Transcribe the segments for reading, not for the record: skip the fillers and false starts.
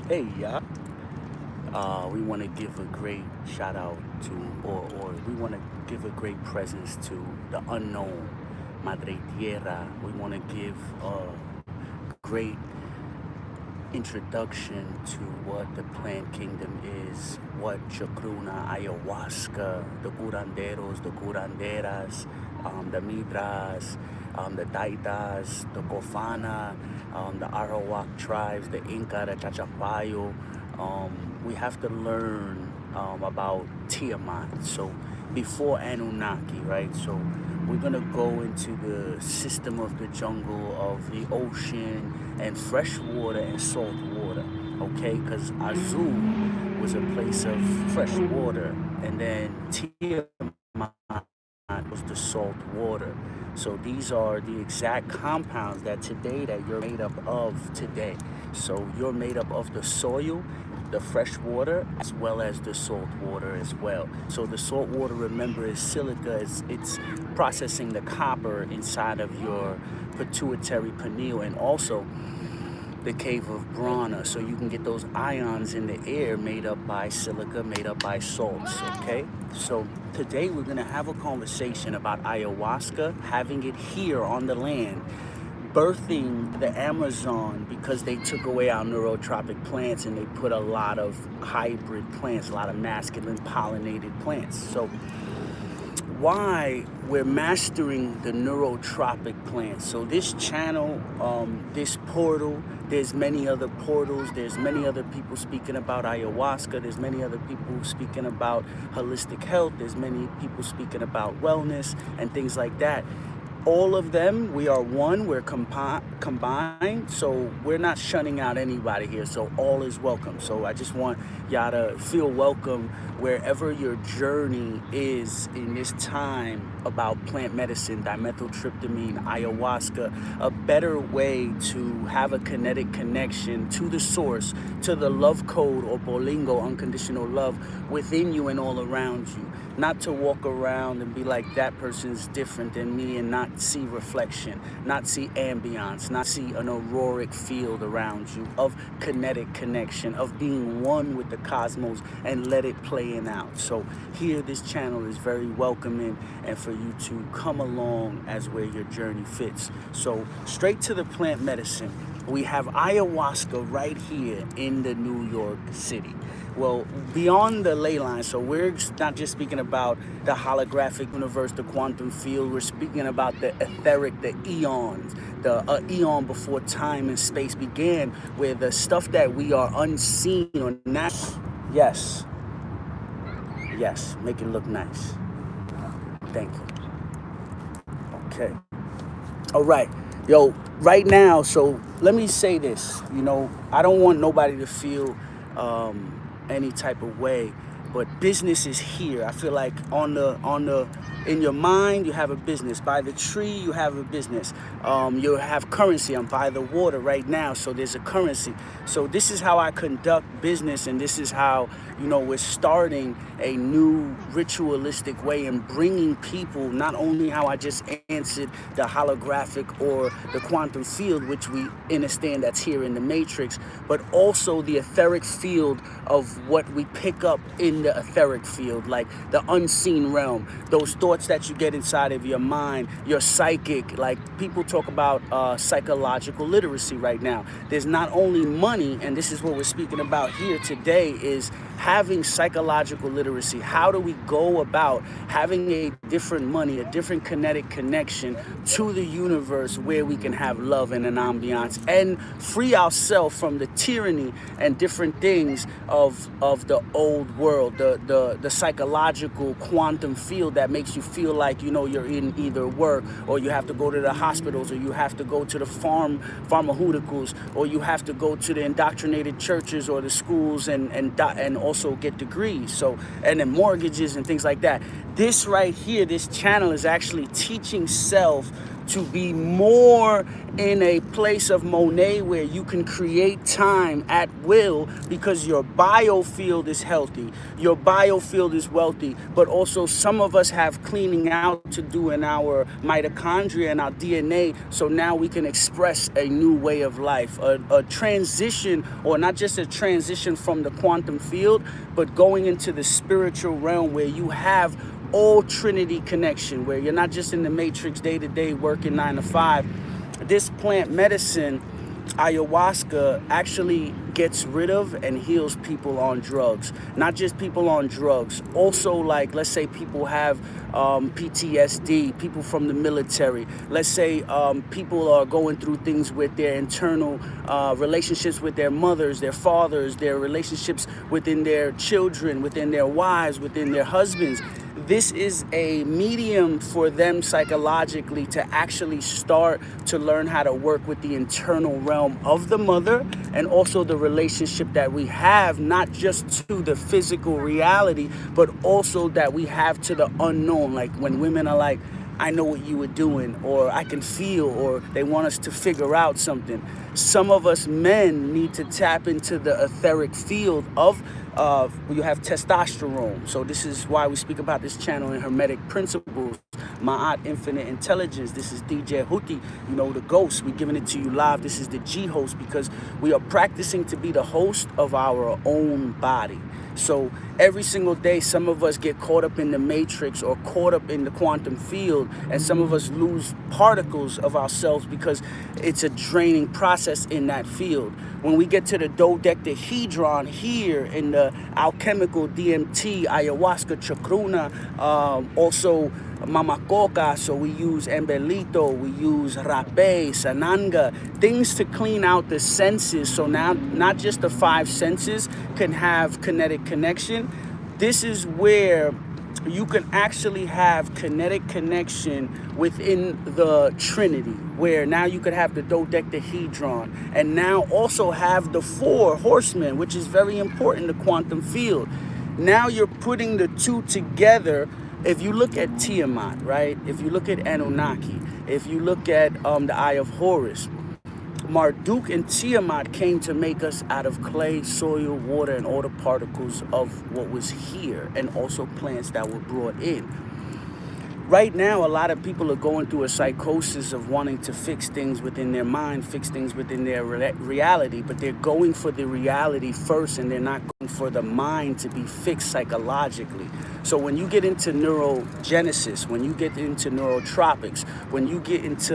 Hey, yeah. We want to give a great shout out to, or we want to give a great presence to the unknown, Madre Tierra. We want to give a great introduction to what the plant kingdom is, what chacruna, ayahuasca, the curanderos, the curanderas, the midras, the taitas, the cofana, the Arawak tribes, the Inca, the Chachapayo. We have to learn about Tiamat. So before Anunnaki, right? So we're gonna go into the system of the jungle, of the ocean, and fresh water and salt water, okay? Because Azul was a place of fresh water, and then Tiamat was the salt water. So these are the exact compounds that you're made up of today. So you're made up of the soil, the fresh water, as well as the salt water as well. So the salt water, remember, is silica. It's processing the copper inside of your pituitary pineal, and also the cave of Brahma, so you can get those ions in the air made up by silica, made up by salts, okay? So today we're gonna have a conversation about ayahuasca, having it here on the land, birthing the Amazon, because they took away our neurotropic plants and they put a lot of hybrid plants, a lot of masculine pollinated plants. So why we're mastering the neurotropic plants. So this channel, this portal, there's many other portals, there's many other people speaking about ayahuasca, there's many other people speaking about holistic health, there's many people speaking about wellness and things like that. All of them, we are one, we're combined, so we're not shunning out anybody here, so all is welcome. So I just want y'all to feel welcome wherever your journey is in this time about plant medicine, dimethyltryptamine, ayahuasca, a better way to have a kinetic connection to the source, to the love code or bolingo, unconditional love within you and all around you. Not to walk around and be like, that person's different than me, and not see reflection, not see ambience, not see an auroric field around you of kinetic connection, of being one with the cosmos, and let it play out. So here, this channel is very welcoming, and for you to come along as where your journey fits. So straight to the plant medicine. We have ayahuasca right here in the New York City. Well, beyond the ley line, so we're not just speaking about the holographic universe, the quantum field, we're speaking about the etheric, the eons, the eon before time and space began, where the stuff that we are unseen or not. Yes, yes, make it look nice. Thank you. Okay. All right. Yo, right now, so let me say this, I don't want nobody to feel any type of way, but business is here. I feel like in your mind, you have a business. By the tree, you have a business. You have currency. I'm by the water right now, so there's a currency. So this is how I conduct business, and this is how, we're starting a new ritualistic way and bringing people, not only how I just answered the holographic or the quantum field, which we understand that's here in the matrix, but also the etheric field of what we pick up in the etheric field, like the unseen realm, those thoughts that you get inside of your mind, your psychic. Like, people talk about psychological literacy right now. There's not only money, and this is what we're speaking about here today, is having psychological literacy. How do we go about having a different money, a different kinetic connection to the universe, where we can have love and an ambiance and free ourselves from the tyranny and different things of the old world, the psychological quantum field that makes you feel like, you're in either work, or you have to go to the hospitals, or you have to go to the pharmaceuticals, or you have to go to the indoctrinated churches or the schools and also get degrees, so, and then mortgages and things like that. This right here, this channel is actually teaching self to be more in a place of Monet where you can create time at will because your biofield is healthy, your biofield is wealthy, but also some of us have cleaning out to do in our mitochondria and our DNA, so now we can express a new way of life, a transition, or not just a transition from the quantum field, but going into the spiritual realm where you have all Trinity connection, where you're not just in the matrix day-to-day working 9 to 5. This plant medicine, ayahuasca, actually gets rid of and heals people on drugs. Not just people on drugs, also, like, let's say people have PTSD, people from the military. Let's say people are going through things with their internal relationships with their mothers, their fathers, their relationships within their children, within their wives, within their husbands. This is a medium for them psychologically to actually start to learn how to work with the internal realm of the mother, and also the relationship that we have, not just to the physical reality, but also that we have to the unknown. Like when women are like, I know what you were doing, or I can feel, or they want us to figure out something. Some of us men need to tap into the etheric field of you have testosterone. So this is why we speak about this channel in Hermetic Principles, Ma'at Infinite Intelligence. This is DJ Huti, you know, the ghost. We're giving it to you live. This is the G host, because we are practicing to be the host of our own body. So every single day, some of us get caught up in the matrix or caught up in the quantum field, and some of us lose particles of ourselves because it's a draining process in that field. When we get to the dodecahedron here in the alchemical DMT, ayahuasca, chacruna, also mamacoca, so we use embelito, we use rape, sananga, things to clean out the senses. So now not just the 5 senses can have kinetic connection. This is where you can actually have kinetic connection within the Trinity, where now you could have the dodecahedron, and now also have the 4 horsemen, which is very important, the quantum field. Now you're putting the 2 together. If you look at Tiamat, right? If you look at Anunnaki, if you look at the Eye of Horus, Marduk and Tiamat came to make us out of clay, soil, water, and all the particles of what was here, and also plants that were brought in. Right now, a lot of people are going through a psychosis of wanting to fix things within their mind, fix things within their reality, but they're going for the reality first, and they're not going for the mind to be fixed psychologically. So when you get into neurogenesis, when you get into neurotropics, when you get into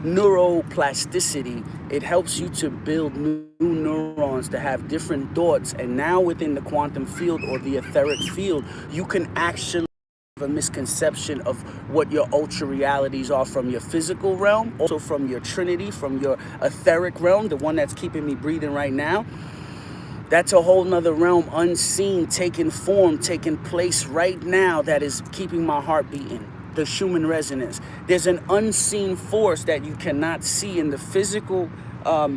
neuroplasticity, it helps you to build new neurons to have different thoughts. And now within the quantum field or the etheric field, you can actually have a misconception of what your ultra realities are from your physical realm, also from your Trinity, from your etheric realm, the one that's keeping me breathing right now. That's a whole nother realm, unseen, taking form, taking place right now, that is keeping my heart beating. The Schumann resonance. There's an unseen force that you cannot see in the physical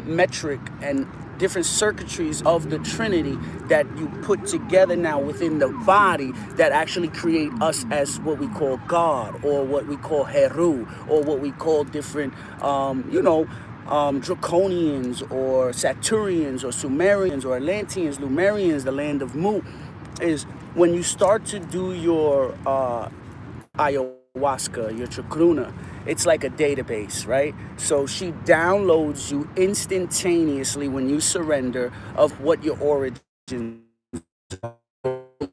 metric and different circuitries of the Trinity that you put together now within the body that actually create us as what we call God, or what we call Heru, or what we call different, Draconians, or Saturnians, or Sumerians, or Atlanteans, Lumerians, the land of Mu. Is when you start to do your ayahuasca, your chacruna, it's like a database, right? So she downloads you instantaneously when you surrender of what your origin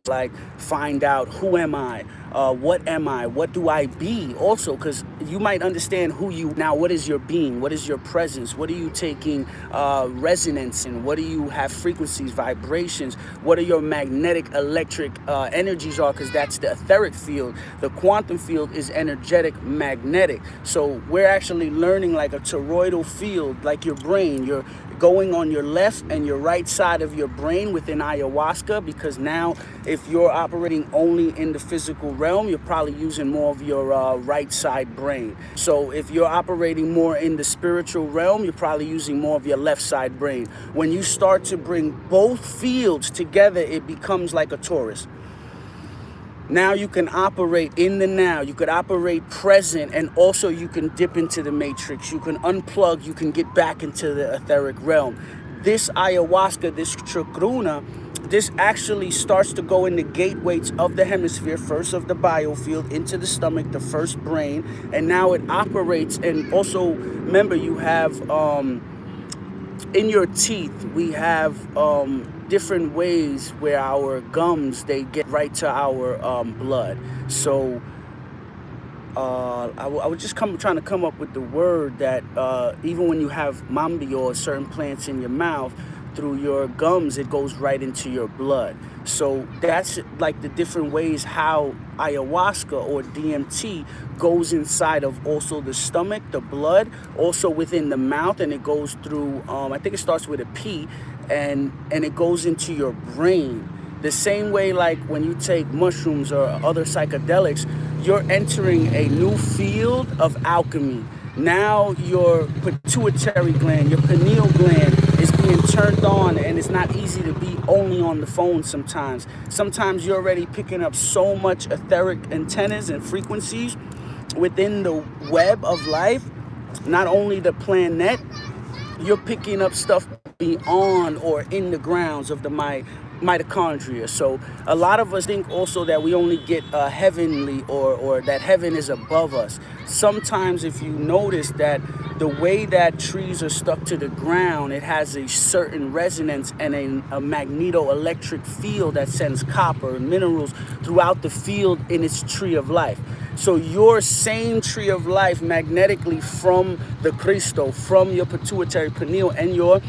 like. Find out, who am I, what am I, what do I be, also, because you might understand who you now, what is your being, what is your presence, what are you taking resonance in, what do you have frequencies, vibrations, what are your magnetic electric energies are, because that's the etheric field. The quantum field is energetic magnetic. So we're actually learning like a toroidal field, like your brain. You're going on your left and your right side of your brain within ayahuasca, because now if you're operating only in the physical realm, you're probably using more of your right side brain. So if you're operating more in the spiritual realm, you're probably using more of your left side brain. When you start to bring both fields together, it becomes like a torus. Now you can operate in the now. You could operate present, and also you can dip into the matrix. You can unplug. You can get back into the etheric realm. This ayahuasca, this chacruna, this actually starts to go in the gateways of the hemisphere, first of the biofield, into the stomach, the first brain, and now it operates. And also, remember, you have in your teeth, we have different ways where our gums, they get right to our blood. So I was just trying to come up with the word that even when you have mambi or certain plants in your mouth, through your gums, it goes right into your blood. So that's like the different ways how ayahuasca or DMT goes inside of also the stomach, the blood, also within the mouth, and it goes through, I think it starts with a P, and it goes into your brain. The same way like when you take mushrooms or other psychedelics, you're entering a new field of alchemy. Now your pituitary gland, your pineal gland is being turned on, and it's not easy to be only on the phone sometimes. Sometimes you're already picking up so much etheric antennas and frequencies within the web of life, not only the planet, you're picking up stuff beyond or in the grounds of the mitochondria. So a lot of us think also that we only get heavenly or that heaven is above us. Sometimes if you notice that the way that trees are stuck to the ground, it has a certain resonance and a magneto-electric field that sends copper and minerals throughout the field in its tree of life. So your same tree of life magnetically from the Cristo, from your pituitary pineal and your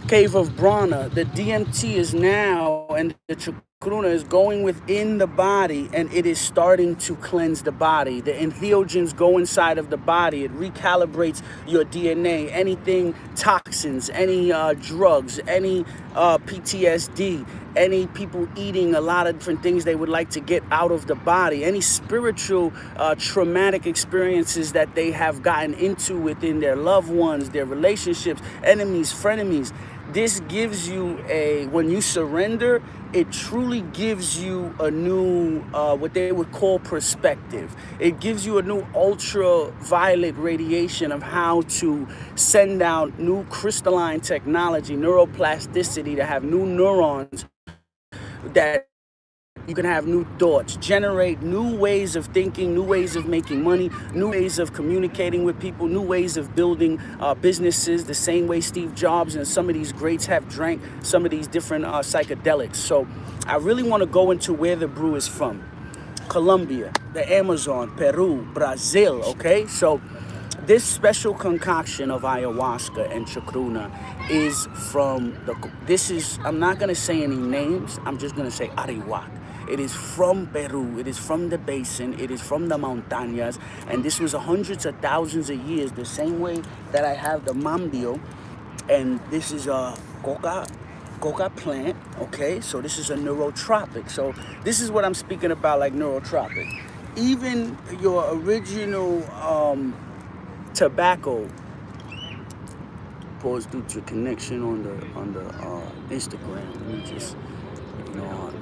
cave of Brahma, the DMT is now, and the chacruna is going within the body, and it is starting to cleanse the body. The entheogens go inside of the body. It recalibrates your DNA, anything, toxins, any drugs, any PTSD, any people eating a lot of different things they would like to get out of the body, any spiritual traumatic experiences that they have gotten into within their loved ones, their relationships, enemies, frenemies. This gives you when you surrender, it truly gives you a new, what they would call perspective. It gives you a new ultraviolet radiation of how to send out new crystalline technology, neuroplasticity, to have new neurons that you can have new thoughts, generate new ways of thinking, new ways of making money, new ways of communicating with people, new ways of building businesses, the same way Steve Jobs and some of these greats have drank some of these different psychedelics. So I really want to go into where the brew is from. Colombia, the Amazon, Peru, Brazil, okay? So this special concoction of ayahuasca and chacruna is from I'm not going to say any names, I'm just going to say Arawak. It is from Peru, it is from the basin, it is from the montañas, and this was hundreds of thousands of years, the same way that I have the mambio, and this is a coca plant, okay? So this is a neurotropic. So this is what I'm speaking about, like neurotropic. Even your original tobacco, pause due to connection on the Instagram. Let me just,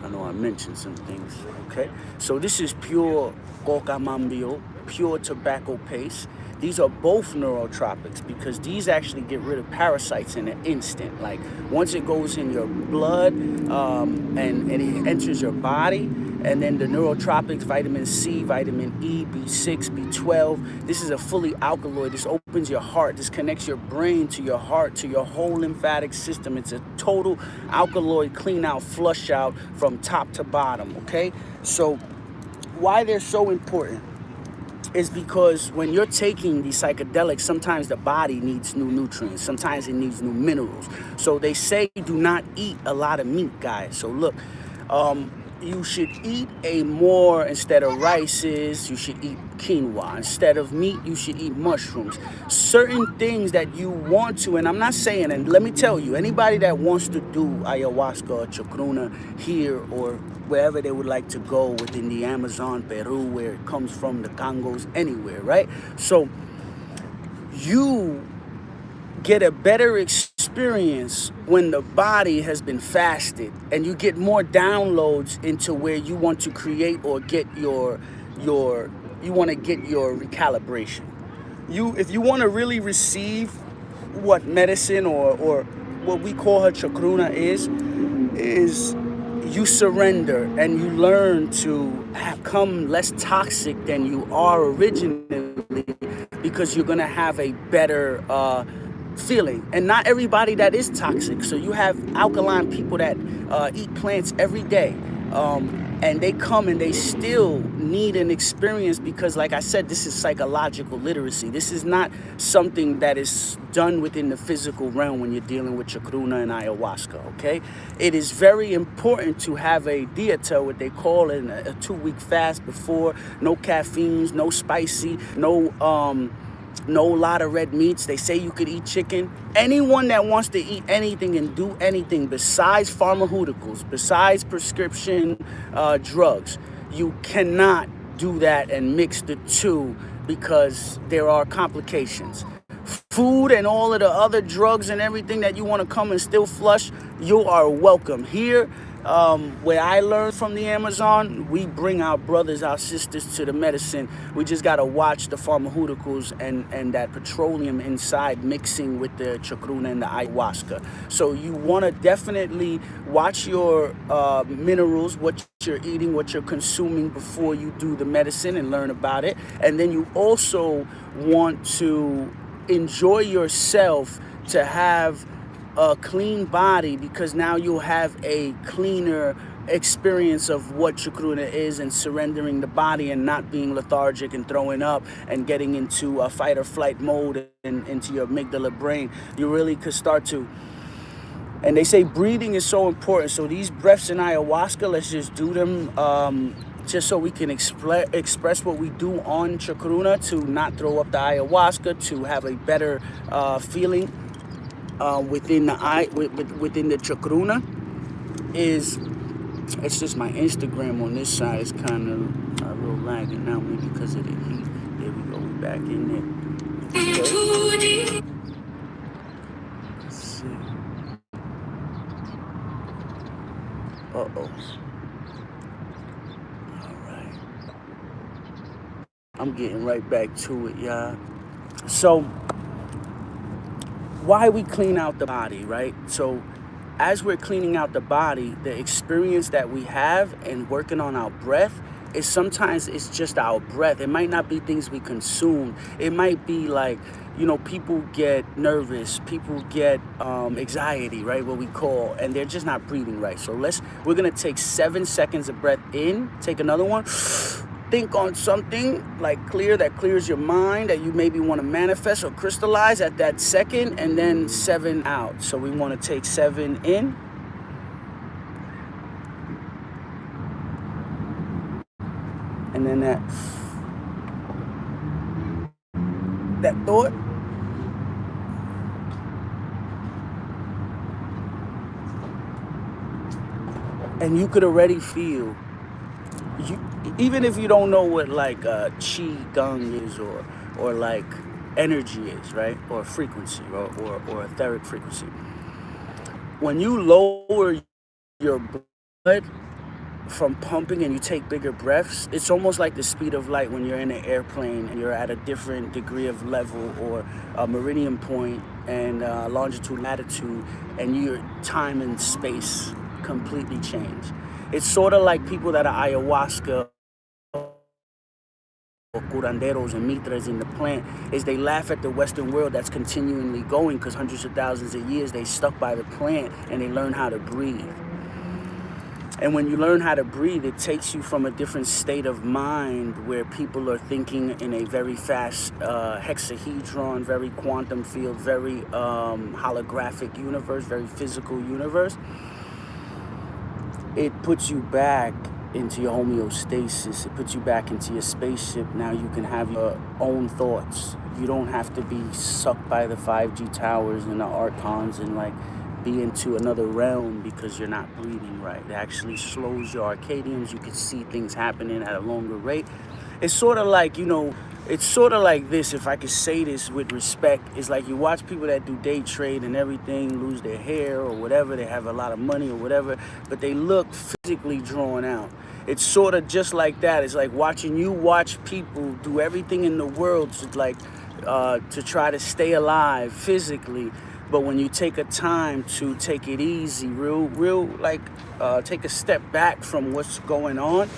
I know I mentioned some things. Okay, so this is pure coca mambio, pure tobacco paste. These are both neurotropics because these actually get rid of parasites in an instant. Like once it goes in your blood and it enters your body, and then the neurotropics, vitamin C, vitamin E, B6, B12. This is a fully alkaloid. This opens your heart. This connects your brain to your heart, to your whole lymphatic system. It's a total alkaloid clean out, flush out from top to bottom, okay? So why they're so important is because when you're taking these psychedelics, sometimes the body needs new nutrients. Sometimes it needs new minerals. So they say do not eat a lot of meat, guys. So look, you should eat instead of rices, you should eat quinoa. Instead of meat, you should eat mushrooms. Certain things that you want to, and I'm not saying, and let me tell you, anybody that wants to do ayahuasca or chacruna here or wherever they would like to go within the Amazon, Peru, where it comes from, the Congos, anywhere, right? So you get a better experience experience when the body has been fasted, and you get more downloads into where you want to create or get your you want to get your recalibration. If you want to really receive what medicine or what we call her chakruna is you surrender and you learn to become less toxic than you are originally, because you're gonna have a better feeling. And not everybody that is toxic. So you have alkaline people that eat plants every day, and they come and they still need an experience, because like I said, this is psychological literacy. This is not something that is done within the physical realm when you're dealing with chakruna and ayahuasca, okay? It is very important to have a dieta, what they call it, a 2-week fast before. No caffeines, no spicy, no lot of red meats. They say you could eat chicken. Anyone that wants to eat anything and do anything besides pharmaceuticals, besides prescription drugs, you cannot do that and mix the two, because there are complications. Food and all of the other drugs and everything that you want to come and still flush, you are welcome. Here, where I learned from the Amazon, we bring our brothers, our sisters to the medicine. We just got to watch the pharmaceuticals and that petroleum inside mixing with the chakruna and the ayahuasca. So you want to definitely watch your minerals, what you're eating, what you're consuming before you do the medicine and learn about it. And then you also want to enjoy yourself to have a clean body, because now you'll have a cleaner experience of what chakruna is, and surrendering the body and not being lethargic and throwing up and getting into a fight or flight mode and into your amygdala brain. You really could start to. And they say breathing is so important. So these breaths in ayahuasca, let's just do them just so we can express what we do on chakruna, to not throw up the ayahuasca, to have a better feeling within the chakruna. It's just my Instagram on this side is kind of a little lagging now, maybe because of the heat. There we go, we back in there. Okay. Let's see. Uh-oh. Alright. I'm getting right back to it, y'all. So, why we clean out the body, right? So, as we're cleaning out the body, the experience that we have and working on our breath is sometimes it's just our breath. It might not be things we consume. It might be like, people get nervous, people get anxiety, right? What we call, and they're just not breathing right. So we're gonna take 7 seconds of breath in, take another one. Think on something like that clears your mind, that you maybe want to manifest or crystallize at that second, and then 7 out. So we want to take 7 in. And then that thought. And you could already feel, even if you don't know what like qi gong is or like energy is, right, or frequency or etheric frequency, when you lower your blood from pumping and you take bigger breaths, it's almost like the speed of light when you're in an airplane and you're at a different degree of level or a meridian point and longitude, latitude, and your time and space completely change. It's sort of like people that are ayahuasca or curanderos and mitras in the plant, is they laugh at the Western world that's continually going, because hundreds of thousands of years they stuck by the plant and they learn how to breathe. And when you learn how to breathe, it takes you from a different state of mind where people are thinking in a very fast hexahedron, very quantum field, very holographic universe, very physical universe. It puts you back into your homeostasis. It puts you back into your spaceship. Now you can have your own thoughts. You don't have to be sucked by the 5G towers and the archons and like be into another realm because you're not breathing right. It actually slows your arcadians. You can see things happening at a longer rate. it's sort of like, it's sort of like this, if I could say this with respect. It's like you watch people that do day trade and everything lose their hair or whatever, they have a lot of money or whatever, but they look physically drawn out. It's sort of just like that. It's like watch people do everything in the world to try to stay alive physically. But when you take a time to take it easy, take a step back from what's going on,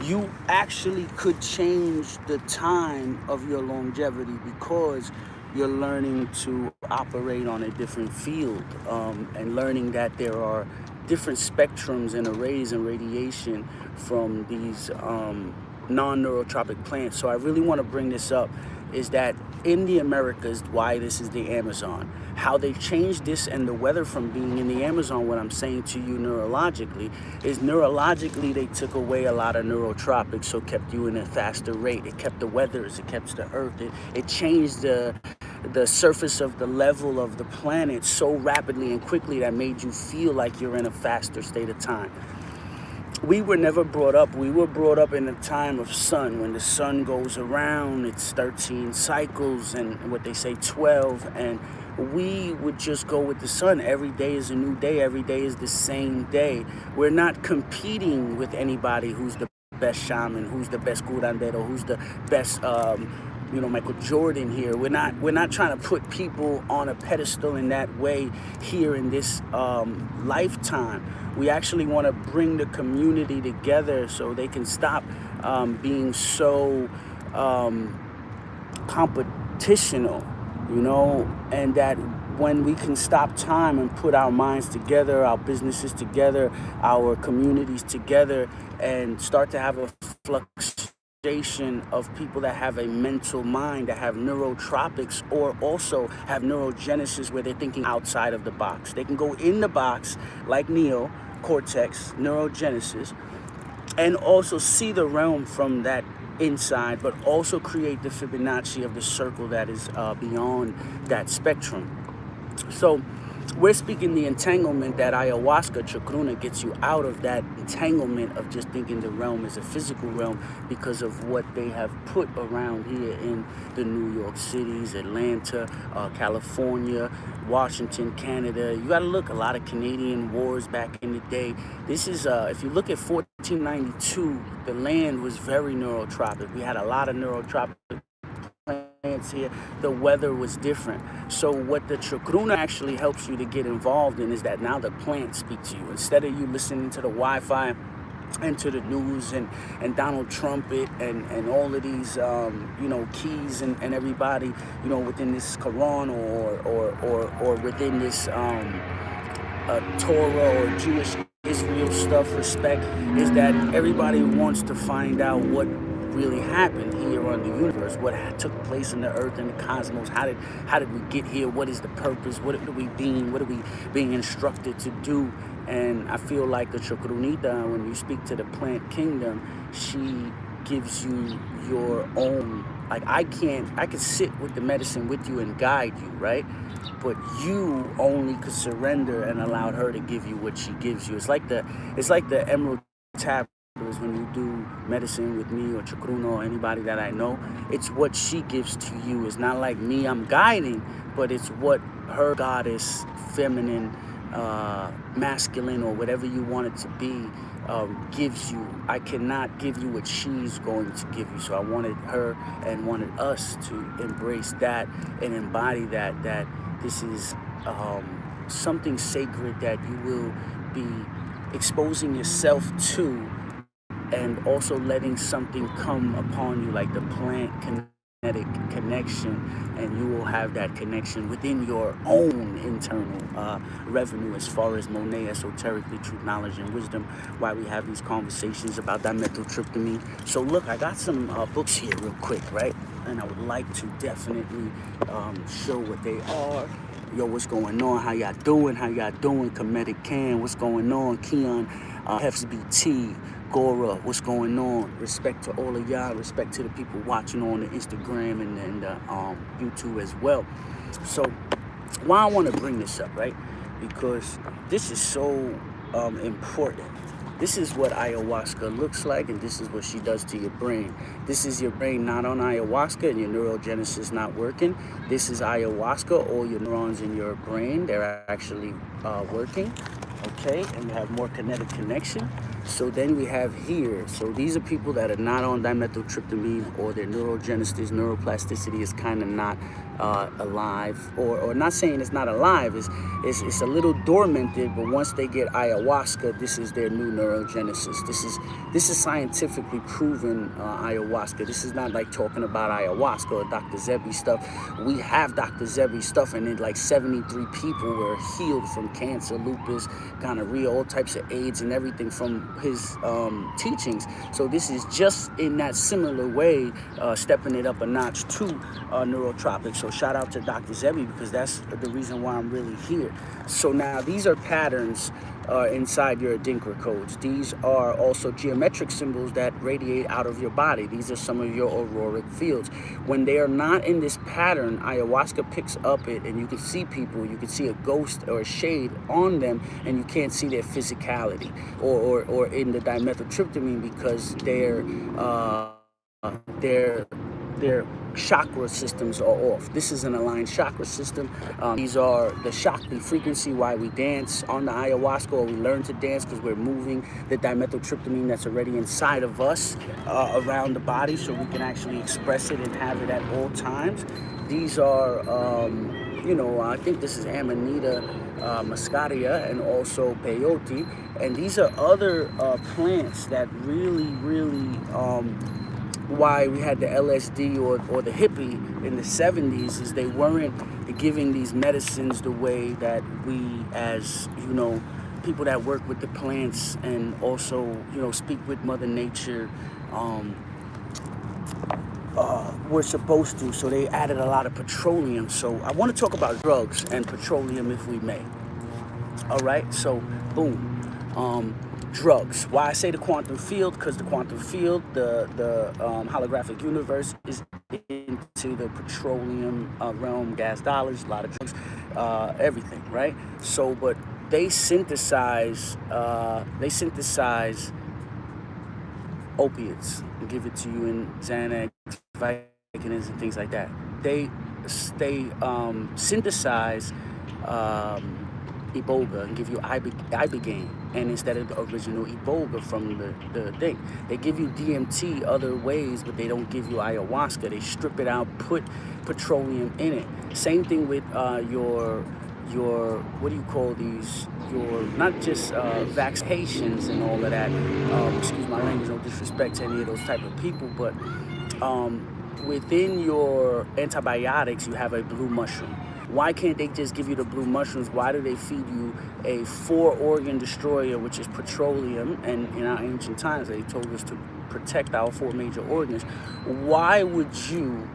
you actually could change the time of your longevity, because you're learning to operate on a different field, and learning that there are different spectrums and arrays and radiation from these non-neurotropic plants. So I really want to bring this up, is that in the Americas, why this is the Amazon, how they changed this and the weather from being in the Amazon. What I'm saying to you neurologically is, neurologically they took away a lot of neurotropics, so kept you in a faster rate. It kept the weathers, it kept the earth, it changed the surface of the level of the planet so rapidly and quickly that made you feel like you're in a faster state of time. We were never brought up. We were brought up in the time of sun. When the sun goes around, it's 13 cycles and what they say 12. And we would just go with the sun. Every day is a new day. Every day is the same day. We're not competing with anybody who's the best shaman, who's the best curandero, who's the best Michael Jordan here. We're not trying to put people on a pedestal in that way here in this lifetime. We actually want to bring the community together so they can stop being so competitional, and that when we can stop time and put our minds together, our businesses together, our communities together, and start to have a fluctuation of people that have a mental mind, that have neurotropics, or also have neurogenesis, where they're thinking outside of the box. They can go in the box like Neo, cortex, neurogenesis, and also see the realm from that inside, but also create the Fibonacci of the circle that is beyond that spectrum. So we're speaking the entanglement that ayahuasca, chacruna, gets you out of that entanglement of just thinking the realm is a physical realm, because of what they have put around here in the New York cities, Atlanta, California, Washington, Canada. You got to look, a lot of Canadian wars back in the day. This is, if you look at 1492, the land was very neurotropic. We had a lot of neurotropic plants here. The weather was different. So what the chacruna actually helps you to get involved in is that now the plants speak to you. Instead of you listening to the Wi-Fi and to the news and Donald Trump and all of these keys and everybody within this Quran or within this Torah or Jewish Israel stuff, respect, is that everybody wants to find out what really happened here on the universe, what took place in the earth and the cosmos. How did we get here? What is the purpose? What are we being? What are we being instructed to do? And I feel like the chacrunita, when you speak to the plant kingdom, she gives you your own, like I could sit with the medicine with you and guide you, right? But you only could surrender and allow her to give you what she gives you. It's like the emerald tablets when you do medicine with me or chacruna or anybody that I know. It's what she gives to you. It's not like me, I'm guiding, but it's what her goddess, feminine, masculine, or whatever you want it to be, gives you. I cannot give you what she's going to give you. So I wanted her and wanted us to embrace that and embody that this is something sacred that you will be exposing yourself to, and also letting something come upon you, like the plant kinetic connection, and you will have that connection within your own internal revenue, as far as Monet, esoterically, truth, knowledge, and wisdom, why we have these conversations about dimethyltryptamine. So look, I got some books here real quick, right? And I would like to definitely show what they are. Yo, what's going on? How y'all doing? Comedic Can, what's going on? Keon, FSBT, Gora, what's going on? Respect to all of y'all. Respect to the people watching on the Instagram and YouTube as well. So why I want to bring this up, right? Because this is so important. This is what ayahuasca looks like, and this is what she does to your brain. This is your brain not on ayahuasca and your neurogenesis not working. This is ayahuasca, all your neurons in your brain, they're actually working, okay? And you have more kinetic connection. So then we have here, so these are people that are not on dimethyltryptamine, or their neurogenesis, neuroplasticity is kind of not alive, or not saying it's not alive, it's a little dormanted, but once they get ayahuasca, this is their new neurogenesis. This is scientifically proven ayahuasca. This is not like talking about ayahuasca or Dr. Zebi stuff. We have Dr. Zebi stuff, and then like 73 people were healed from cancer, lupus, gonorrhea, all types of AIDS and everything from his teachings. So this is just in that similar way, stepping it up a notch to neurotropics. So shout out to Dr. Zebi, because that's the reason why I'm really here. So now these are patterns inside your Adinkra codes. These are also geometric symbols that radiate out of your body. These are some of your auroric fields. When they are not in this pattern, ayahuasca picks up it, and you can see people, you can see a ghost or a shade on them, and you can't see their physicality, or in the dimethyltryptamine, because their chakra systems are off. This is an aligned chakra system. These are the Shakti frequency, why we dance on the ayahuasca, or we learn to dance, because we're moving the dimethyltryptamine that's already inside of us around the body, so we can actually express it and have it at all times. These are, I think this is Amanita muscaria, and also peyote. And these are other plants that really, why we had the LSD or the hippie in the 70s, is they weren't giving these medicines the way that we, as people that work with the plants and also speak with Mother Nature, we're supposed to. So they added a lot of petroleum. So I want to talk about drugs and petroleum, if we may. All right, so boom. Drugs. Why I say the quantum field? Because the quantum field, the holographic universe, is into the petroleum realm, gas dollars, a lot of drugs, everything, right? So, but they synthesize opiates and give it to you in Xanax, Vicodins, and things like that. They synthesize Iboga and give you Ibogaine, and instead of the original Iboga from the thing, they give you DMT other ways, but they don't give you ayahuasca. They strip it out, put petroleum in it. Same thing with your what do you call these, your not just vaccinations and all of that, excuse my language, no disrespect to any of those type of people, but within your antibiotics you have a blue mushroom. Why can't they just give you the blue mushrooms? Why do they feed you a 4-organ destroyer, which is petroleum? And in our ancient times, they told us to protect our 4 major organs. Why would you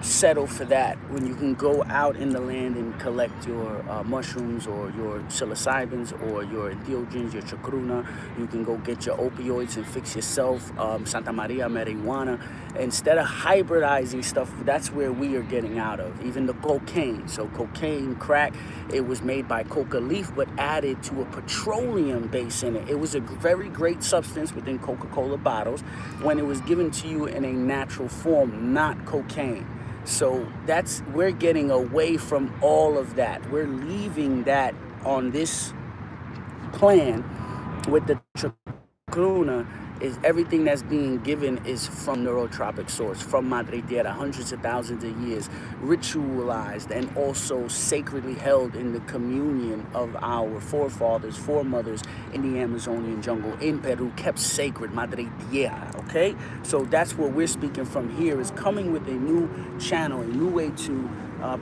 settle for that when you can go out in the land and collect your mushrooms, or your psilocybins, or your entheogens, your chacruna? You can go get your opioids and fix yourself, Santa Maria marijuana. Instead of hybridizing stuff, that's where we are getting out of. Even the cocaine. So cocaine, crack, it was made by coca leaf, but added to a petroleum base in it. It was a very great substance within Coca-Cola bottles when it was given to you in a natural form, not cocaine. So we're getting away from all of that. We're leaving that on this plan with the chacruna. Is everything that's being given is from neurotropic source, from Madre Tierra, hundreds of thousands of years, ritualized and also sacredly held in the communion of our forefathers, foremothers in the Amazonian jungle, in Peru, kept sacred, Madre Tierra, okay? So that's what we're speaking from here, is coming with a new channel, a new way to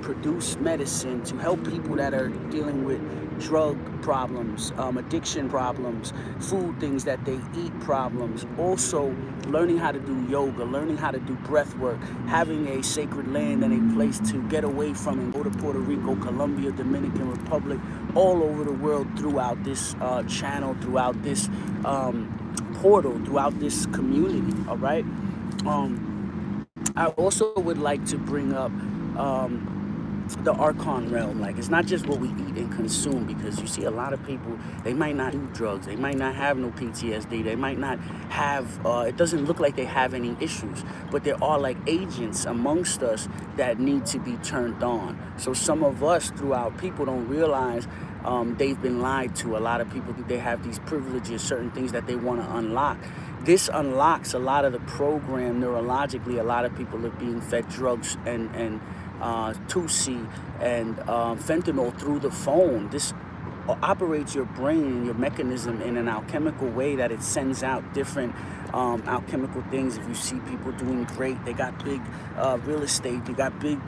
produce medicine to help people that are dealing with drug problems, addiction problems, food things that they eat problems. Also learning how to do yoga, learning how to do breath work, having a sacred land and a place to get away from and go to Puerto Rico, Colombia, Dominican Republic, all over the world throughout this channel, throughout this portal, throughout this community, all right? I also would like to bring up the archon realm. Like, it's not just what we eat and consume, because you see a lot of people, they might not do drugs, they might not have no PTSD, they might not have it doesn't look like they have any issues, but there are like agents amongst us that need to be turned on. So some of us, throughout, people don't realize they've been lied to. A lot of people think they have these privileges, certain things that they want to unlock. This unlocks a lot of the program neurologically. A lot of people are being fed drugs and 2C and fentanyl through the phone. This operates your brain and your mechanism in an alchemical way that it sends out different alchemical things. If you see people doing great, they got big real estate, they got big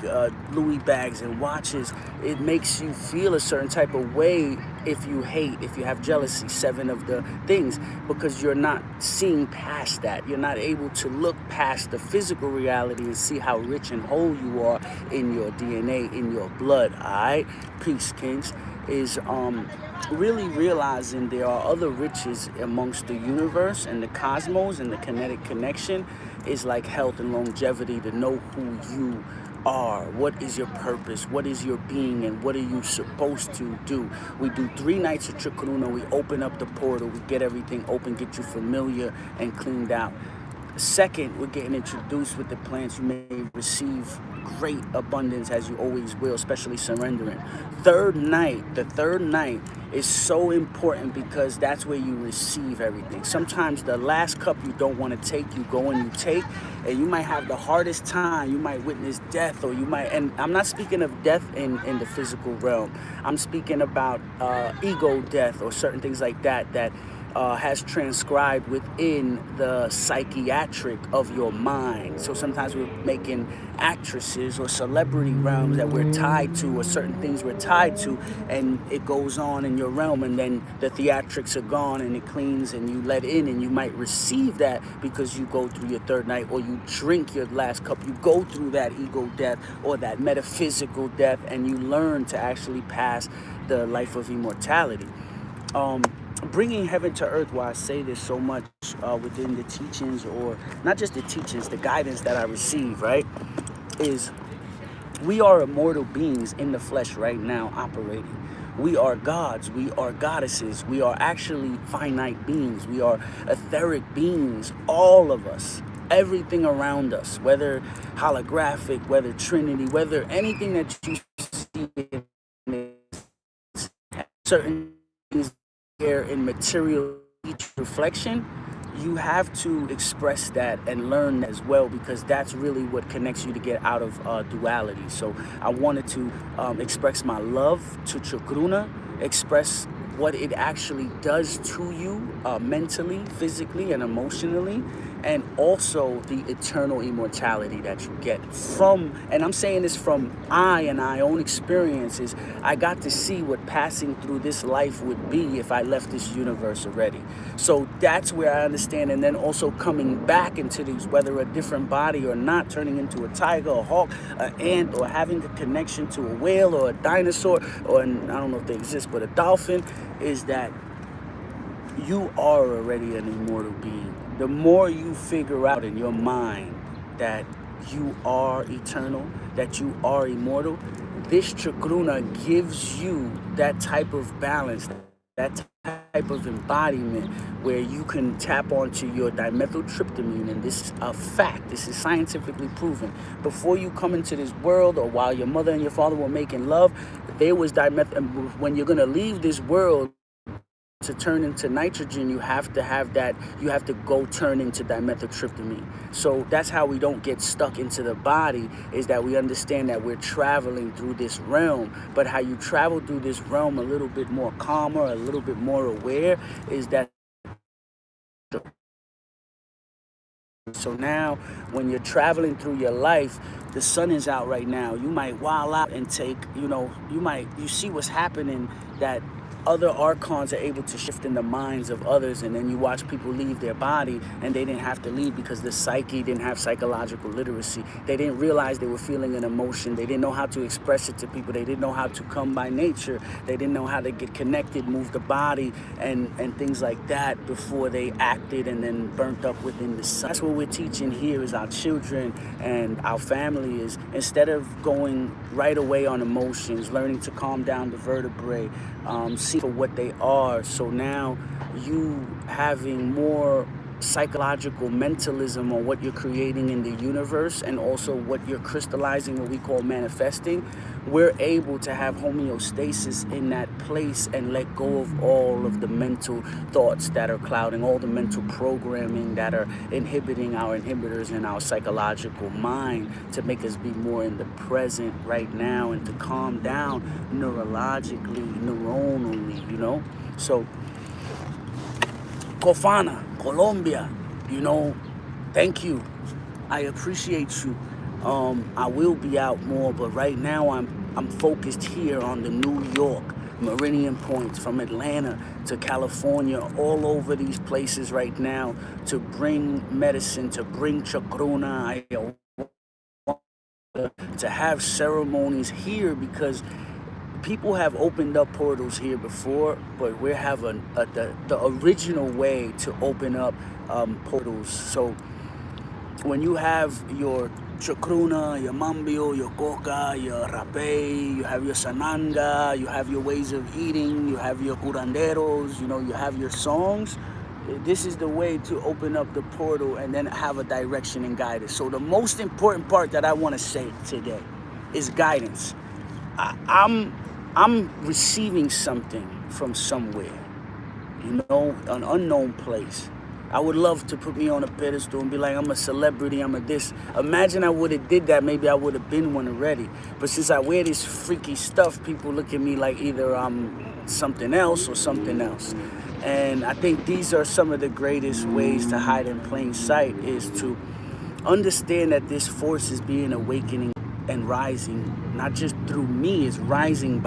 Louis bags and watches, it makes you feel a certain type of way. If you hate, if you have jealousy, 7 of the things, because you're not seeing past that. You're not able to look past the physical reality and see how rich and whole you are in your DNA, in your blood. All right, peace, kings. Is really realizing there are other riches amongst the universe and the cosmos, and the kinetic connection is like health and longevity, to know who you are, what is your purpose, what is your being, and what are you supposed to do. We do 3 nights of Chakruna. We open up the portal, we get everything open, get you familiar and cleaned out. Second, we're getting introduced with the plants. You may receive great abundance, as you always will, especially surrendering. The third night is so important, because that's where you receive everything. Sometimes the last cup you don't want to take, you go and you take, and you might have the hardest time. You might witness death, or you might, and I'm not speaking of death in the physical realm. I'm speaking about ego death, or certain things like that, that has transcribed within the psychiatric of your mind. So sometimes we're making actresses or celebrity realms that we're tied to, or certain things we're tied to, and it goes on in your realm, and then the theatrics are gone and it cleans and you let in, and you might receive that because you go through your third night, or you drink your last cup. You go through that ego death or that metaphysical death, and you learn to actually pass the life of immortality. Bringing heaven to earth, why I say this so much within the teachings, or not just the teachings, the guidance that I receive, right, is we are immortal beings in the flesh right now operating. We are gods, we are goddesses, we are actually finite beings, we are etheric beings, all of us, everything around us, whether holographic, whether Trinity, whether anything that you see in certain things here in material reflection, you have to express that and learn as well, because that's really what connects you to get out of duality. So I wanted to express my love to Chakruna, express what it actually does to you mentally, physically, and emotionally, and also the eternal immortality that you get from, and I'm saying this from I own experiences. I got to see what passing through this life would be if I left this universe already. So that's where I understand, and then also coming back into these, whether a different body or not, turning into a tiger, a hawk, an ant, or having a connection to a whale or a dinosaur, or I don't know if they exist, but a dolphin, is that you are already an immortal being. The more you figure out in your mind that you are eternal, that you are immortal, this Chakruna gives you that type of balance, that type of embodiment, where you can tap onto your dimethyltryptamine. And this is a fact, this is scientifically proven. Before you come into this world, or while your mother and your father were making love, there was when you're going to leave this world, to turn into nitrogen, you have to have that, you have to go turn into dimethyltryptamine. So that's how we don't get stuck into the body, is that we understand that we're traveling through this realm. But how you travel through this realm a little bit more calmer, a little bit more aware, is that. So now when you're traveling through your life, the sun is out right now, you might wild out and take, you see what's happening, that other archons are able to shift in the minds of others, and then you watch people leave their body, and they didn't have to leave because the psyche didn't have psychological literacy. They didn't realize they were feeling an emotion. They didn't know how to express it to people. They didn't know how to come by nature. They didn't know how to get connected, move the body, and things like that before they acted and then burnt up within the sun. That's what we're teaching here is our children and our family is, instead of going right away on emotions, learning to calm down the vertebrae, see for what they are. So now you having more psychological mentalism on what you're creating in the universe and also what you're crystallizing, what we call manifesting, we're able to have homeostasis in that place and let go of all of the mental thoughts that are clouding, all the mental programming that are inhibiting our inhibitors in our psychological mind, to make us be more in the present right now and to calm down neurologically, neuronally, you know? So Kofana, Colombia, you know, thank you. I appreciate you. I will be out more, but right now I'm focused here on the New York meridian points, from Atlanta to California, all over these places right now, to bring medicine, to bring chakruna, ayahuasca, to have ceremonies here, because people have opened up portals here before, but we're having the original way to open up portals. So when you have your chakruna, your mambio, your coca, your rapé, you have your sananga, you have your ways of eating, you have your curanderos, you know, you have your songs, this is the way to open up the portal and then have a direction and guidance. So the most important part that I want to say today is guidance. I'm receiving something from somewhere, you know, an unknown place. I would love to put me on a pedestal and be like, I'm a celebrity, I'm a this. Imagine I would have did that, maybe I would have been one already. But since I wear this freaky stuff, people look at me like either I'm something else or something else. And I think these are some of the greatest ways to hide in plain sight, is to understand that this force is being awakening and rising, not just through me, it's rising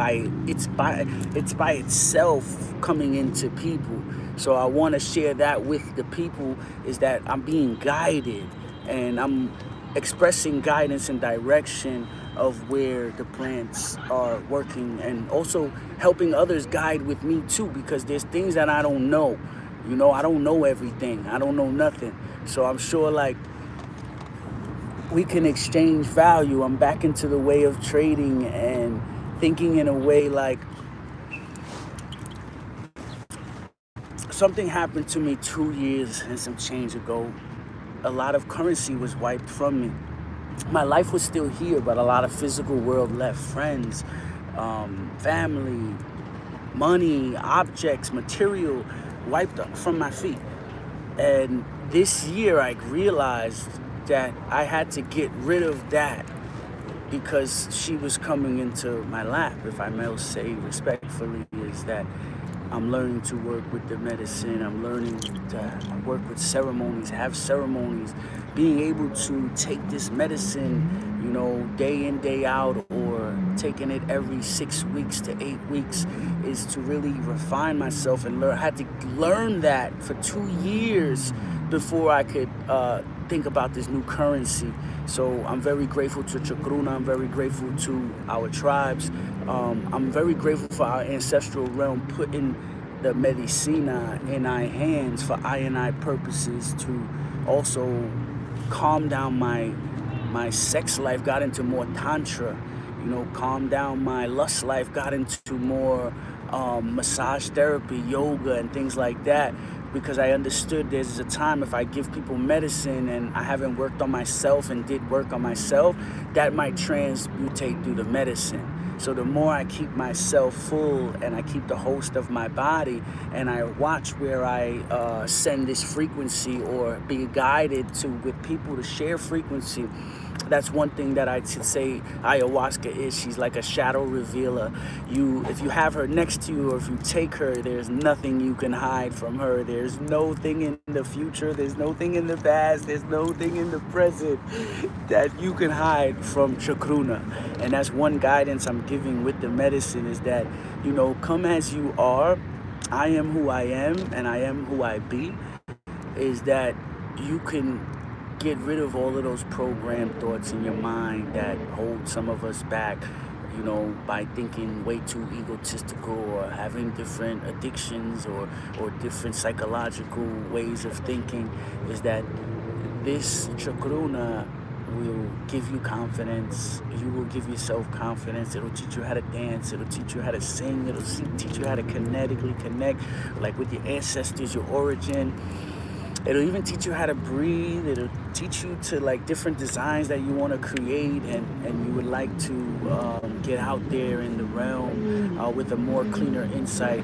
it's by itself coming into people. So I want to share that with the people, is that I'm being guided and I'm expressing guidance and direction of where the plants are working, and also helping others guide with me too, because there's things that I don't know. You know, I don't know everything. I don't know nothing. So I'm sure like we can exchange value. I'm back into the way of trading and thinking in a way like, something happened to me 2 years and some change ago. A lot of currency was wiped from me. My life was still here, but a lot of physical world left. Friends, family, money, objects, material wiped up from my feet. And this year I realized that I had to get rid of that, because she was coming into my lap, if I may say respectfully, is that I'm learning to work with the medicine. I'm learning to work with ceremonies, have ceremonies, being able to take this medicine, you know, day in, day out, or taking it every 6 weeks to 8 weeks, is to really refine myself and learn. I had to learn that for 2 years before I could think about this new currency. So I'm very grateful to Chakruna. I'm very grateful to our tribes. I'm very grateful for our ancestral realm putting the medicina in our hands for I and I purposes, to also calm down my sex life, got into more tantra, you know, calm down my lust life, got into more massage therapy, yoga, and things like that, because I understood there's a time if I give people medicine and I haven't worked on myself and did work on myself, that might transmutate through the medicine. So the more I keep myself full and I keep the host of my body, and I watch where I send this frequency or be guided to with people to share frequency, That's one thing that I should say ayahuasca is. She's like a shadow revealer. If you have her next to you, or if you take her, there's nothing you can hide from her. There's no thing in the future, there's no thing in the past, there's no thing in the present that you can hide from Chacruna. And that's one guidance I'm giving with the medicine, is that, come as you are. I am who I am, and I am who I be. Is that you can get rid of all of those programmed thoughts in your mind that hold some of us back, by thinking way too egotistical, or having different addictions, or different psychological ways of thinking. Is that this Chacruna will give you confidence. You will give yourself confidence. It'll teach you how to dance. It'll teach you how to sing. It'll teach you how to kinetically connect, like with your ancestors, your origin. It'll even teach you how to breathe. It'll teach you to like different designs that you want to create, and you would like to get out there in the realm with a more cleaner insight.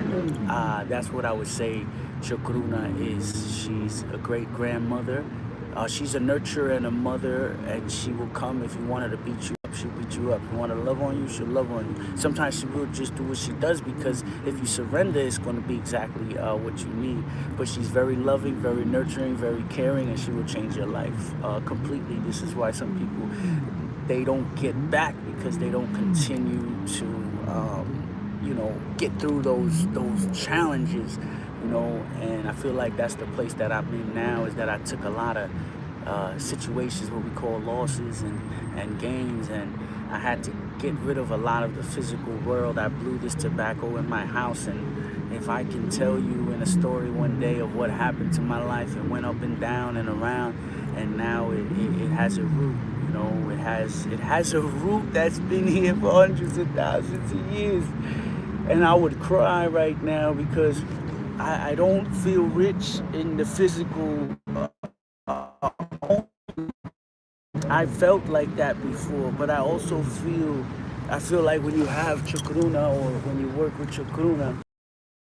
That's what I would say Chacruna is. She's a great grandmother. She's a nurturer and a mother, and she will come if you want her to beat you up. She'll beat you up. If you want her to love on you, she'll love on you. Sometimes she will just do what she does, because if you surrender, it's going to be exactly what you need. But she's very loving, very nurturing, very caring, and she will change your life completely. This is why some people, they don't get back, because they don't continue to, get through those challenges. And I feel like that's the place that I'm in now, is that I took a lot of situations, what we call losses and gains, and I had to get rid of a lot of the physical world. I blew this tobacco in my house, and if I can tell you in a story one day of what happened to my life, it went up and down and around, and now it has a root. It has a root that's been here for hundreds of thousands of years, and I would cry right now, because I don't feel rich in the physical. I felt like that before, but I also feel like when you have Chacruna, or when you work with Chacruna,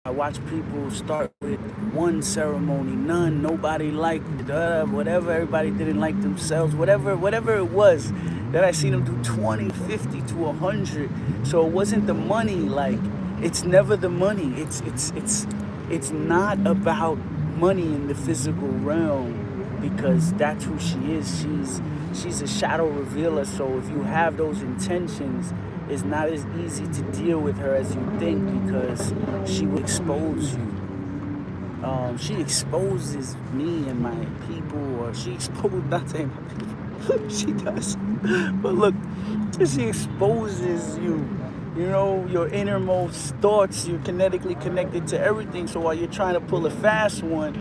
I watch people start with one ceremony, none, nobody liked it, whatever, everybody didn't like themselves, whatever it was, that I seen them do 20, 50 to 100. So it wasn't the money. Like, it's never the money. It's not about money in the physical realm, because that's who she is. She's a shadow revealer. So if you have those intentions, it's not as easy to deal with her as you think, because she will expose you. She exposes me and my people, or she exposed, not saying my people, she does. But look, she exposes you. Your innermost thoughts. You're kinetically connected to everything. So while you're trying to pull a fast one,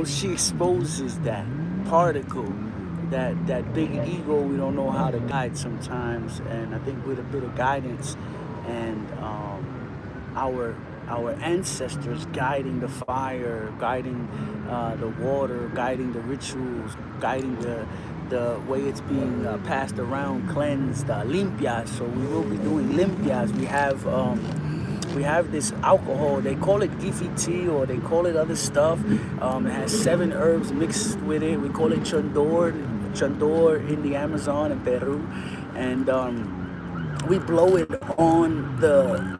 she exposes that particle, that big ego we don't know how to guide sometimes. And I think with a bit of guidance and our ancestors guiding the fire, guiding the water, guiding the rituals, guiding the way it's being passed around, cleansed, limpias. So we will be doing limpias. We have this alcohol. They call it gifiti, or they call it other stuff. It has 7 herbs mixed with it. We call it chandor in the Amazon and Peru, and we blow it on the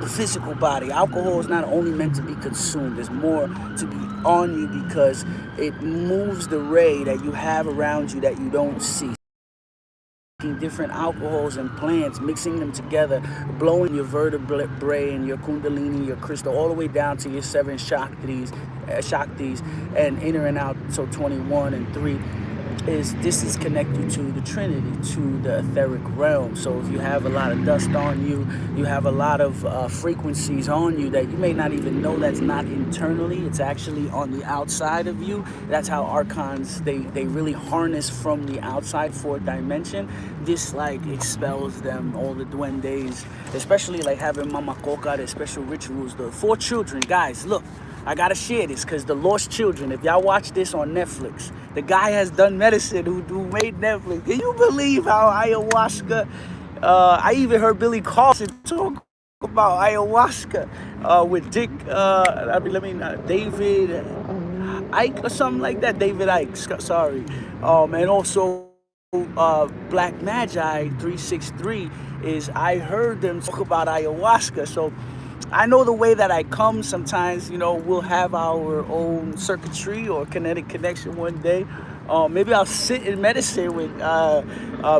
physical body. Alcohol is not only meant to be consumed. There's more to be on you, because it moves the ray that you have around you that you don't see. Different alcohols and plants, mixing them together, blowing your vertebrae and your kundalini, your crystal, all the way down to your 7 shaktis, and inner and out. So 21 and 3 this is connected to the Trinity, to the etheric realm. So if you have a lot of dust on you, you have a lot of frequencies on you that you may not even know that's not internally, it's actually on the outside of you. That's how archons, they really harness from the outside 4th dimension. This like expels them, all the duendes, especially like having Mama Coca, the special rituals, the 4 children. Guys, look, I gotta share this, because the lost children, if y'all watch this on Netflix, the guy has done medicine who made Netflix. Can you believe how ayahuasca, I even heard Billy Carlson talk about ayahuasca with David, Ike or something like that. David Ike, sorry. And also Black Magi 363 is I heard them talk about ayahuasca. So I know the way that I come sometimes, we'll have our own circuitry or kinetic connection one day. Maybe I'll sit and meditate with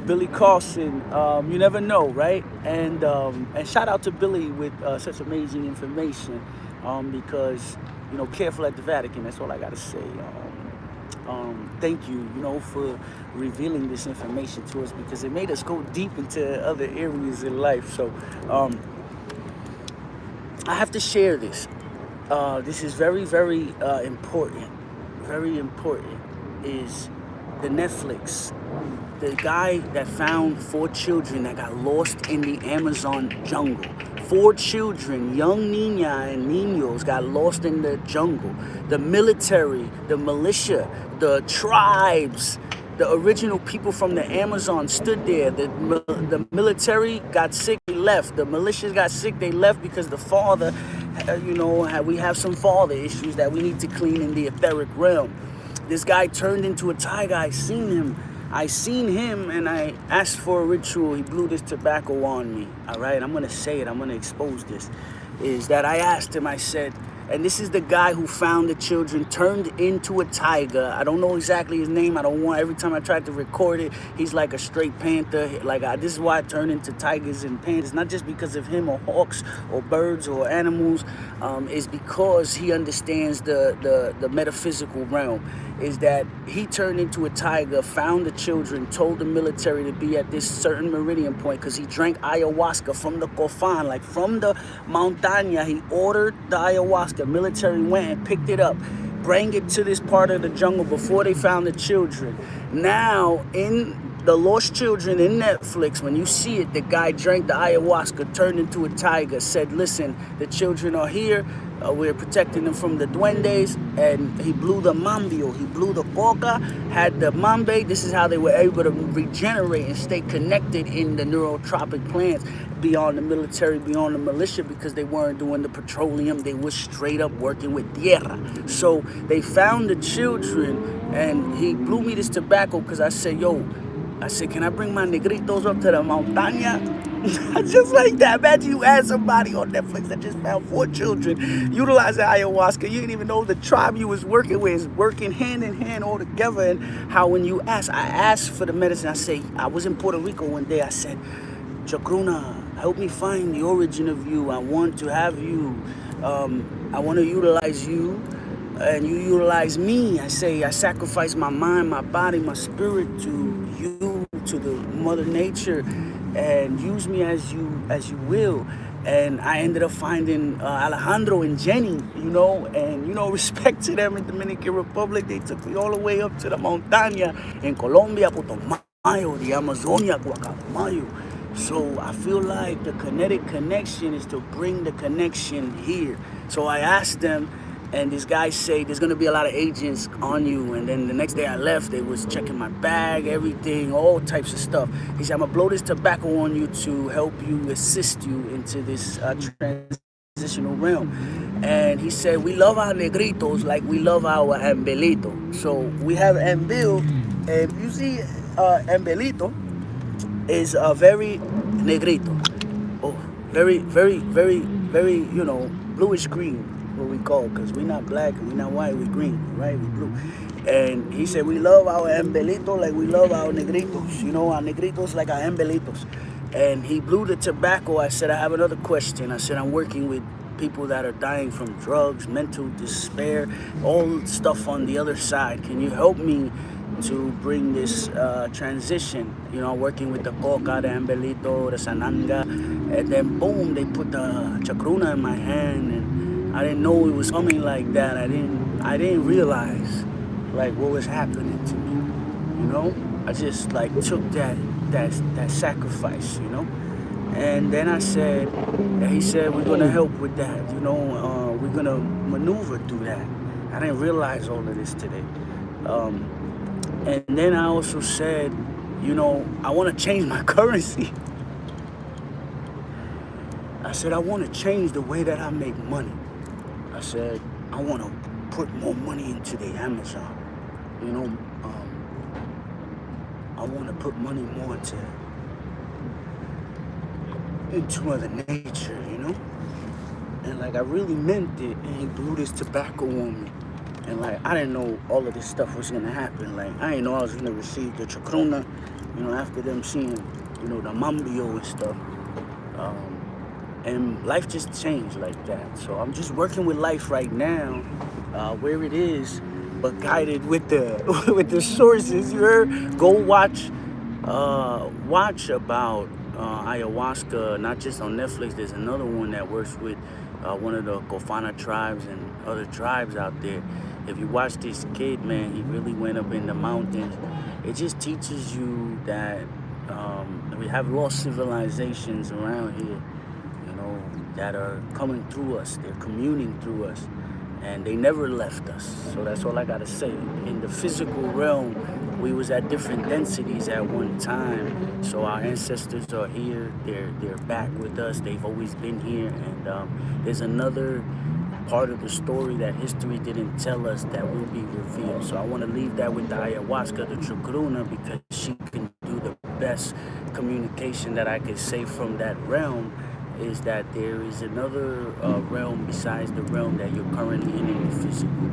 Billy Carlson. You never know, right? And shout out to Billy with such amazing information, because, careful at the Vatican. That's all I got to say. Thank you, for revealing this information to us, because it made us go deep into other areas in life. So I have to share this. This is very, very important. Very important is the Netflix. The guy that found 4 children that got lost in the Amazon jungle. 4 children, young niña and niños, got lost in the jungle. The military, the militia, the tribes, the original people from the Amazon stood there. The military got sick, they left. The militias got sick, they left, because the father, we have some father issues that we need to clean in the etheric realm. This guy turned into a tiger. I seen him and I asked for a ritual. He blew this tobacco on me. All right, I'm going to say it. I'm going to expose this. Is that I asked him, I said, and this is the guy who found the children, turned into a tiger. I don't know exactly his name. Every time I tried to record it, he's like a straight panther. This is why I turn into tigers and panthers. Not just because of him or hawks or birds or animals. Is because he understands the metaphysical realm. Is that he turned into a tiger, found the children, told the military to be at this certain meridian point, because he drank ayahuasca from the Cofan, like from the montaña. He ordered the ayahuasca. Military went and picked it up, bring it to this part of the jungle before they found the children. Now, in The Lost Children in Netflix, when you see it, the guy drank the ayahuasca, turned into a tiger, said, listen, the children are here. We're protecting them from the duendes. And he blew the mambio. He blew the coca, had the mambe. This is how they were able to regenerate and stay connected in the neurotropic plants, beyond the military, beyond the militia, because they weren't doing the petroleum. They were straight up working with tierra. So they found the children, and he blew me this tobacco because I said, can I bring my negritos up to the montaña? Just like that. Imagine you ask somebody on Netflix that just found 4 children utilizing ayahuasca. You didn't even know the tribe you was working with is working hand in hand all together. And how when you I asked for the medicine. I was in Puerto Rico one day. I said, Chacruna, help me find the origin of you. I want to have you. I want to utilize you. And you utilize me. I sacrifice my mind, my body, my spirit to you, to the Mother Nature, and use me as you will. And I ended up finding Alejandro and Jenny, and respect to them in Dominican Republic. They took me all the way up to the montaña in Colombia, Putumayo, the Amazonia, Guacamayo. So I feel like the kinetic connection is to bring the connection here. So I asked them, and this guy said, there's going to be a lot of agents on you. And then the next day I left, they was checking my bag, everything, all types of stuff. He said, I'm going to blow this tobacco on you to help you, assist you into this transitional realm. And he said, we love our negritos like we love our ambelito. So we have ambil, and you see ambelito is very negrito. Oh, very, very, very, very, bluish green. What we call, because we're not black and we're not white, we're green, right? We're blue. And he said, we love our ambelito like we love our negritos. Our negritos like our ambelitos. And he blew the tobacco. I said, I have another question. I said, I'm working with people that are dying from drugs, mental despair, all stuff on the other side. Can you help me to bring this transition? Working with the coca, the ambelito, the sananga. And then boom, they put the chacruna in my hand, and I didn't know it was coming like that. I didn't realize like what was happening to me. I just took that sacrifice, And then he said, we're gonna help with that, we're gonna maneuver through that. I didn't realize all of this today. And then I also said, I want to change my currency. I said, I want to change the way that I make money. I said, I want to put more money into the Amazon. You know, I want to put money more into Mother Nature, you know? And like I really meant it, and he blew this tobacco on me. And like I didn't know all of this stuff was gonna happen. Like I didn't know I was gonna receive the chacruna, you know, after them seeing, you know, the mambio and stuff. And life just changed like that. So I'm just working with life right now, where it is, but guided with the with the sources. You heard? Go watch about ayahuasca, not just on Netflix. There's another one that works with one of the Kofana tribes and other tribes out there. If you watch this kid, man, he really went up in the mountains. It just teaches you that we have lost civilizations around here, you know, that are coming through us. They're communing through us, and they never left us. So that's all I gotta say. In the physical realm, we was at different densities at one time. So our ancestors are here. They're back with us. They've always been here, and there's another part of the story that history didn't tell us that will be revealed. So I want to leave that with the ayahuasca, the chacruna, because she can do the best communication that I could say from that realm, is that there is another realm besides the realm that you're currently in the physical.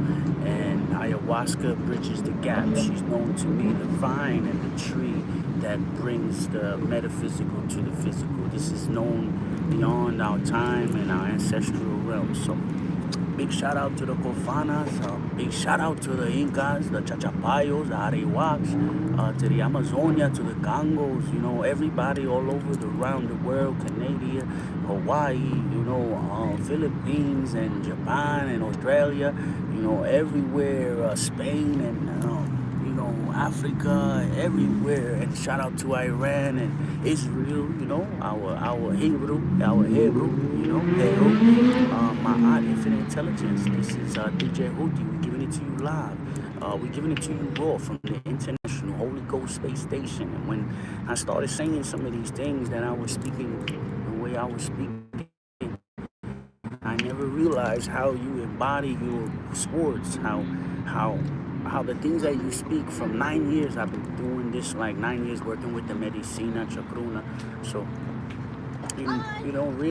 And ayahuasca bridges the gap. She's known to be the vine and the tree that brings the metaphysical to the physical. This is known beyond our time and our ancestral realm. So big shout out to the Kofanas, big shout out to the Incas, the Chachapayos, the Arewacs, to the Amazonia, to the Congos, you know, everybody all over around the world, Canada, Hawaii, you know, Philippines and Japan and Australia, you know, everywhere, Spain and, you know, Africa, everywhere. And shout out to Iran and Israel, you know, our Hebrew, you know, my infinite intelligence. This is DJ Houthi. We're giving it to you live. We're giving it to you raw from the International Holy Ghost Space Station. And when I started saying some of these things that I was speaking the way I was speaking, I never realized how you embody your sports, how the things that you speak from 9 years. I've been doing this like 9 years, working with the Medicina Chacruna. So, you know, really.